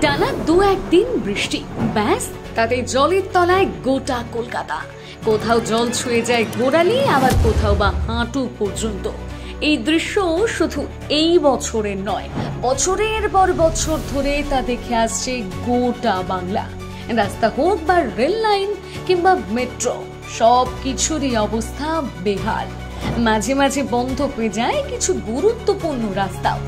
টানা 2-1 দিন বৃষ্টি, ব্যাস তাতে জলের তলায় গোটা কলকাতা। কোথাও জল ছুঁয়ে যায় গোড়ালি, আবার কোথাও বা হাঁটু পর্যন্ত। এই দৃশ্য শুধু এই বছরের নয়, বছরের পর বছর ধরে তা দেখে আসছে গোটা বাংলা। রাস্তা হোক বা রেল লাইন কিংবা মেট্রো, সব কিছুরই অবস্থা বেহাল। মাঝে মাঝে বন্ধ হয়ে যায় কিছু গুরুত্বপূর্ণ রাস্তাও।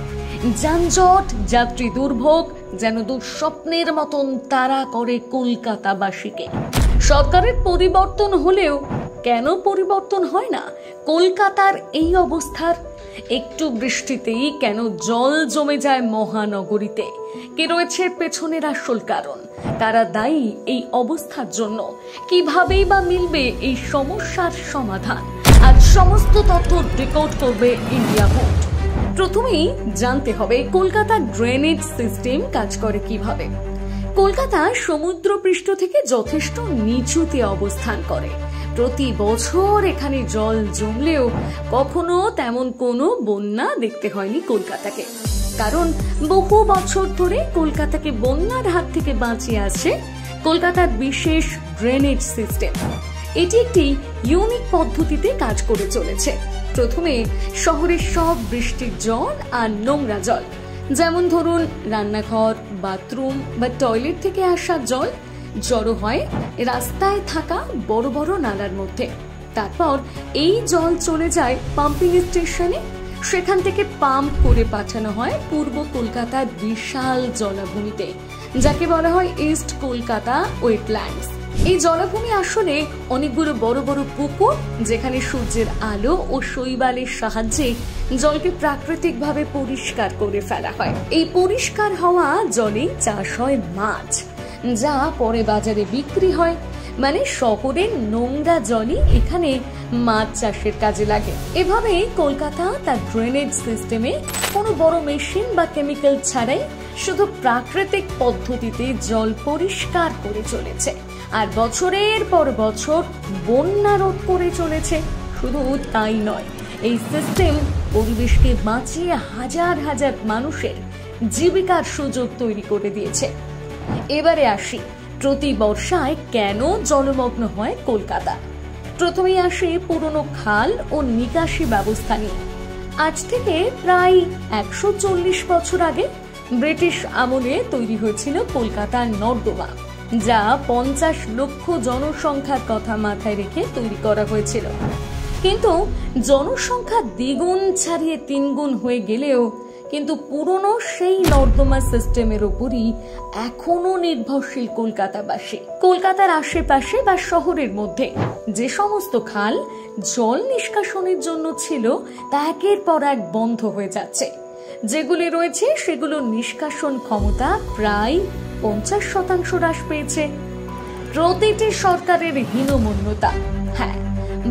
যানজট, যাত্রী দুর্ভোগ যেন দুঃস্বপ্নের মতন তাড়া করে কলকাতাবাসীকে। সরকারের পরিবর্তন হলেও কেন পরিবর্তন হয় না কলকাতার এই অবস্থার? একটু বৃষ্টিতেই কেন জল জমে যায় মহানগরীতে? কে রয়েছে পেছনের আসল কারণ? কারা দায়ী এই অবস্থার জন্য? কিভাবেই বা মিলবে এই সমস্যার সমাধান? আজ সমস্ত তথ্য ডিকোড করবে ইন্ডিয়া পোর্ট। প্রথমেই জানতে হবে কলকাতার ড্রেনেজ সিস্টেম কাজ করে কিভাবে। কলকাতা সমুদ্রপৃষ্ঠ থেকে যথেষ্ট নিচুতে অবস্থান করে। প্রতি বছর এখানে জল জমলেও কখনো তেমন কোনো বন্যা দেখতে হয়নি কলকাতাকে, কারণ বহু বছর ধরে কলকাতাকে বন্যার হাত থেকে বাঁচিয়ে আসছে কলকাতার বিশেষ ড্রেনেজ সিস্টেম। এটি একটি ইউনিক পদ্ধতিতে কাজ করে চলেছে। প্রথমে শহরের সব বৃষ্টির জল আর নোংরা জল, যেমন ধরুন রান্নাঘর, বাথরুম বা টয়লেট থেকে আসা জল জড়ো হয় রাস্তায় থাকা বড় বড় নালার মধ্যে। তারপর এই জল চলে যায় পাম্পিং স্টেশনে, সেখান থেকে পাম্প করে পাঠানো হয় পূর্ব কলকাতার বিশাল জলাভূমিতে, যাকে বলা হয় ইস্ট কলকাতা ওয়েটল্যান্ডস। এই জলাভূমি আসলে অনেকগুলো বড় বড় পুকুর, যেখানে সূর্যের আলো ও শৈবালের সাহায্যে জলকে প্রাকৃতিকভাবে পরিষ্কার করে ফেলা হয়। এই পরিষ্কার হওয়া জলে চাষ হয় মাছ, যা পরে বাজারে বিক্রি হয়। মানে শহরের নোংরা জলই এখানে মাছ চাষের কাজে লাগে। এভাবে কলকাতা তার ড্রেনেজ সিস্টেমে কোনো বড় মেশিন বা কেমিক্যাল ছাড়াই শুধু প্রাকৃতিক পদ্ধতিতে জল পরিষ্কার করে চলেছে, আর বছরের পর বছর বন্যা রোধ করে চলেছে। শুধু তাই নয়, এই সিস্টেম পরিবেশকে বাঁচিয়ে হাজার হাজার মানুষের জীবিকার সুযোগ তৈরি করে দিয়েছে। এবারে আসি প্রতি বর্ষায় কেন জলমগ্ন হয় কলকাতা। প্রথমেই আসে পুরনো খাল ও নিকাশি ব্যবস্থা নিয়ে। আজ থেকে প্রায় 140 বছর আগে ব্রিটিশ আমলে তৈরি হয়েছিল কলকাতার নর্দমা, যা 50 লক্ষ জনসংখ্যার কথা মাথায় রেখে তৈরি করা হয়েছিল। কিন্তু জনসংখ্যা দ্বিগুণ ছাড়িয়ে 3 গুণ হয়ে গেলেও কিন্তু পুরনো সেই নর্দমা সিস্টেমের উপরই এখনো নির্ভরশীল কলকাতাবাসী। কলকাতার আশেপাশে বা শহরের মধ্যে যে সমস্ত খাল জল নিষ্কাশনের জন্য ছিল, তা একের পর এক বন্ধ হয়ে যাচ্ছে। যেগুলি রয়েছে সেগুলোর নিষ্কাশন ক্ষমতা প্রায় 50% হ্রাস পেয়েছে। প্রতিটি সরকারের হীনমন্যতা। হ্যাঁ,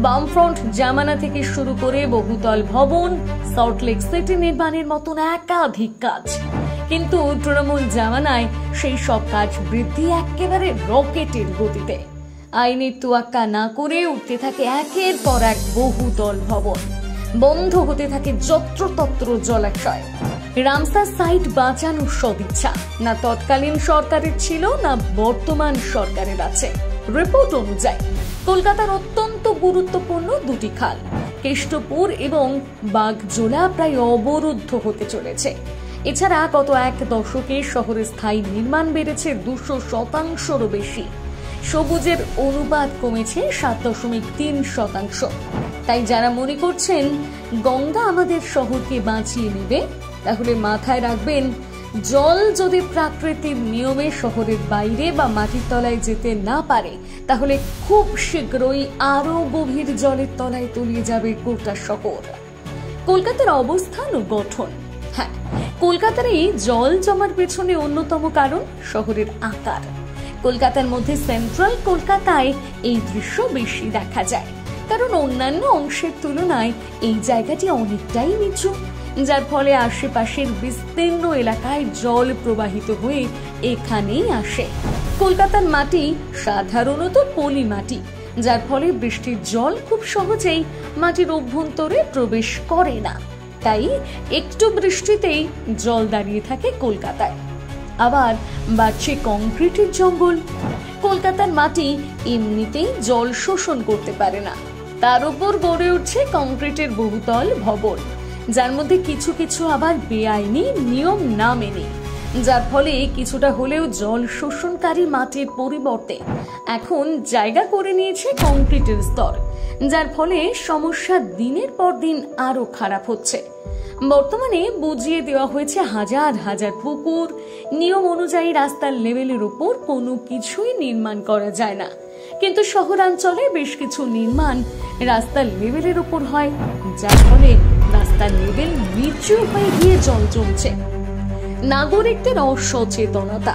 বামফ্রন্ট জামানা থেকে শুরু করে বহুতল ভবন, সল্টলেক সিটি নির্মাণের মতন একাধিক কাজ, কিন্তু তৃণমূল জামানায় সেই সব কাজ বৃদ্ধি একেবারে রকেটের গতিতে। আইনের তোয়াক্কা না করে উঠতে থাকে একের পর এক বহুতল ভবন, বন্ধ হতে থাকে যত্রতত্র জলাশয়। রামসার সাইট বাঁচানোর সদিচ্ছা না তৎকালীন সরকারের ছিল, না বর্তমান সরকারের আছে। রিপোর্ট অনুযায়ী কলকাতার অত্যন্ত গুরুত্বপূর্ণ 2টি খাল, কেষ্টপুর এবং বাগজোলা, প্রায় অবরুদ্ধ হতে চলেছে। এছাড়া গত 1 দশকে শহরে স্থায়ী নির্মাণ বেড়েছে 200%-রও বেশি। সবুজের অনুপাত কমেছে 7.3%। তাই যারা মনে করছেন গঙ্গা আমাদের শহরকে বাঁচিয়ে নেবে, তাহলে মাথায় রাখবেন, জল যদি প্রাকৃতিক নিয়মে শহরের বাইরে বা মাটির তলায় যেতে না পারে, তাহলে খুব শীঘ্রই আরো গভীর জলের তলায় তলিয়ে যাবে গোটা শহর। কলকাতার অবস্থান ও গঠন। হ্যাঁ, কলকাতার এই জল জমার পেছনে অন্যতম কারণ শহরের আকার। কলকাতার মধ্যে সেন্ট্রাল কলকাতায় এই দৃশ্য বেশি দেখা যায়, কারণ অন্যান্য অংশের তুলনায় এই জায়গাটি অনেকটাই নিচু, যার ফলে আশেপাশের বিস্তীর্ণ এলাকায় জল প্রবাহিত হয়ে এখানেই আসে। কলকাতার মাটি সাধারণত পলি মাটি, যার ফলে বৃষ্টির জল খুব সহজেই মাটির অভ্যন্তরে প্রবেশ করে না। তাই একটু বৃষ্টিতেই জল দাঁড়িয়ে থাকে কলকাতায়। আবার বাড়ছে কংক্রিটের জঙ্গল। কলকাতার মাটি এমনিতেই জল শোষণ করতে পারে না, তার উপর গড়ে উঠছে কংক্রিটের বহুতল ভবন, যার মধ্যে কিছু কিছু আবার বেআইনি নিয়ম না মেনে, যার ফলে কিছুটা হলেও জল শোষণকারী মাটির পরিবর্তে এখন জায়গা করে নিয়েছে কংক্রিটের স্তর, যার ফলে সমস্যা দিনের পর দিন আরো খারাপ হচ্ছে। বর্তমানে বুঝিয়ে দেওয়া হয়েছে হাজার হাজার পুকুর, নিয়ম অনুযায়ী রাস্তার লেভেলের উপর কোনো কিছুই নির্মাণ করা যায় না, কিন্তু শহরাঞ্চলে বেশ কিছু নির্মাণ রাস্তার লেভেলের উপর হয়, যার ফলে রাস্তার লেভেল নিচু হয়ে গিয়ে জল জমছে। নাগরিকদের অসচেতনতা।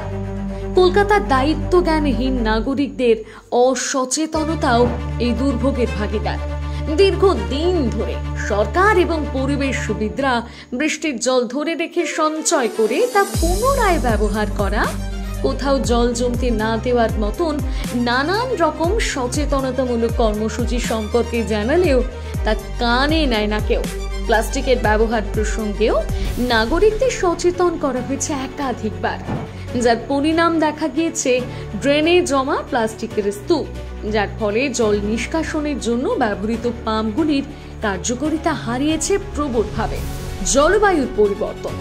কলকাতার দায়িত্ব জ্ঞানহীন নাগরিকদের অসচেতনতাও এই দুর্ভোগের ভাগিদার। দীর্ঘদিন ধরে সরকার এবং পরিবেশবিদরা বৃষ্টির জল ধরে রেখে সঞ্চয় করে তা পুনরায় ব্যবহার করা, কোথাও জল জমতে না দেওয়ার মতন নানান রকম সচেতনতামূলক কর্মসূচি সম্পর্কে জানালেও তা কানে নেয় না কেউ। প্লাস্টিকের ব্যবহার প্রসঙ্গেও নাগরিকদের সচেতন করা হয়েছে একাধিকবার, যার পরিণাম দেখা গিয়েছে ড্রেনে জমা প্লাস্টিকের স্তূপ, যার ফলে জল নিষ্কাশনের জন্য ব্যবহৃত পাম্পগুলির কার্যকারিতা হারিয়েছে প্রবলভাবে। জলবায়ুর পরিবর্তন।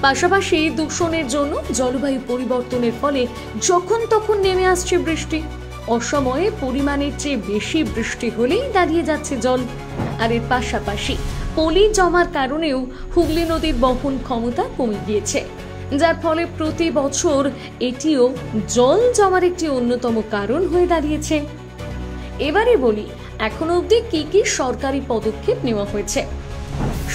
পাশাপাশি দূষণের জন্য জলবায়ু পরিবর্তনের ফলে যখন তখন নেমে আসছে বৃষ্টি, অসময়ে পরিমাণের চেয়ে বেশি বৃষ্টি হলেই দাঁড়িয়ে যাচ্ছে জল। আর এর পাশাপাশি পলি জমার কারণেও হুগলি নদীর বহন ক্ষমতা কমে গিয়েছে, যার ফলে প্রতি বছর এটিও জল জমার একটি অন্যতম কারণ হয়ে দাঁড়িয়েছে। এবারে বলি এখনো অবধি কি কি সরকারি পদক্ষেপ নেওয়া হয়েছে।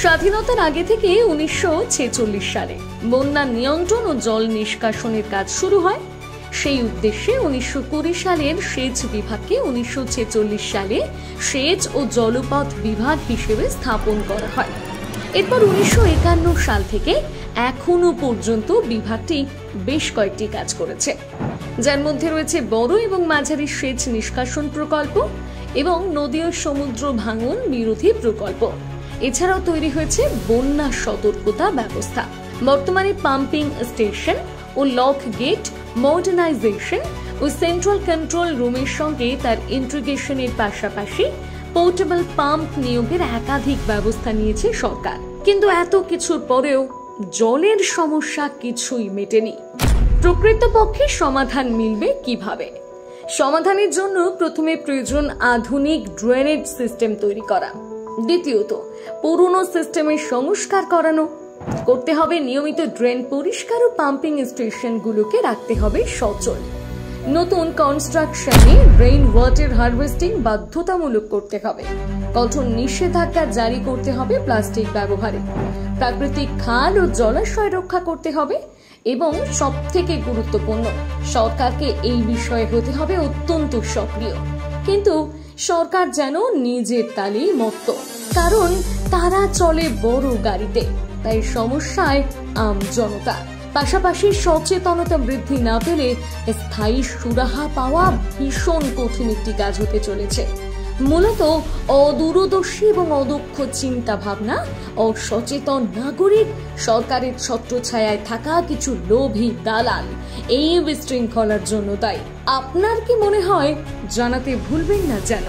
স্বাধীনতার আগে থেকে 1946 সালে বন্যা নিয়ন্ত্রণ ও জল নিষ্কাশনের কাজ শুরু হয়। সেই উদ্দেশ্যে 1920 সালের সেচ বিভাগকে 1946 সালে সেচ ও জলপথ বিভাগ হিসেবে স্থাপন করা হয়। এরপর 1951 সাল থেকে এখনো পর্যন্ত বিভাগটি বেশ কয়েকটি কাজ করেছে, যার মধ্যে রয়েছে বড় এবং মাঝারি সেচ নিষ্কাশন প্রকল্প এবং নদী ও সমুদ্র ভাঙন বিরোধী প্রকল্প। এছাড়াও তৈরি হয়েছে বন্যা সতর্কতা ব্যবস্থা। বর্তমানে পাম্পিং স্টেশন ও লক গেট মডার্নাইজেশন ও সেন্ট্রাল কন্ট্রোল রুমের সঙ্গে তার ইন্টিগ্রেশনের পাশাপাশি পোর্টেবল পাম্প নিয়োগের একাধিক ব্যবস্থা নিয়েছে সরকার। কিন্তু এত কিছুর পরেও জলের সমস্যা কিছুই মেটেনি। প্রকৃতপক্ষে সমাধান মিলবে কিভাবে? সমাধানের জন্য প্রথমে প্রয়োজন আধুনিক ড্রেনেজ সিস্টেম তৈরি করা, দ্বিতীয়ত পুরনো সিস্টেমের সংস্কার করানো, করতে হবে নিয়মিত ড্রেন পরিষ্কার ও পাম্পিং স্টেশনগুলোকে রাখতে হবে সচল, নতুন কনস্ট্রাকশনে রেইন ওয়াটার হারভেস্টিং বাধ্যতামূলক করতে হবে, কঠোর নিষেধাজ্ঞা জারি করতে হবে প্লাস্টিক ব্যবহারে, প্রাকৃতিক খাল ও জলাশয় রক্ষা করতে হবে এবং সবথেকে গুরুত্বপূর্ণ সরকারকে এই বিষয়ে হতে হবে অত্যন্ত সক্রিয়। কিন্তু সরকার যেন নিজের তালেই মত্ত, কারণ তারা চলে বড় গাড়িতে, তাই সমস্যায় আম জনতা। পাশাপাশি সচেতনতা বৃদ্ধি না পেলে স্থায়ী সুরাহা পাওয়া ভীষণ কঠিন একটি কাজ হতে চলেছে। মূলত অদূরদর্শী এবং অদক্ষ চিন্তা ভাবনা ও সচেতন নাগরিক, সরকারের ছত্রছায়ায় থাকা কিছু লোভী দালাল এই বিশৃঙ্খলার জন্য দায়ী। আপনার কি মনে হয়? জানাতে ভুলবেন না যেন।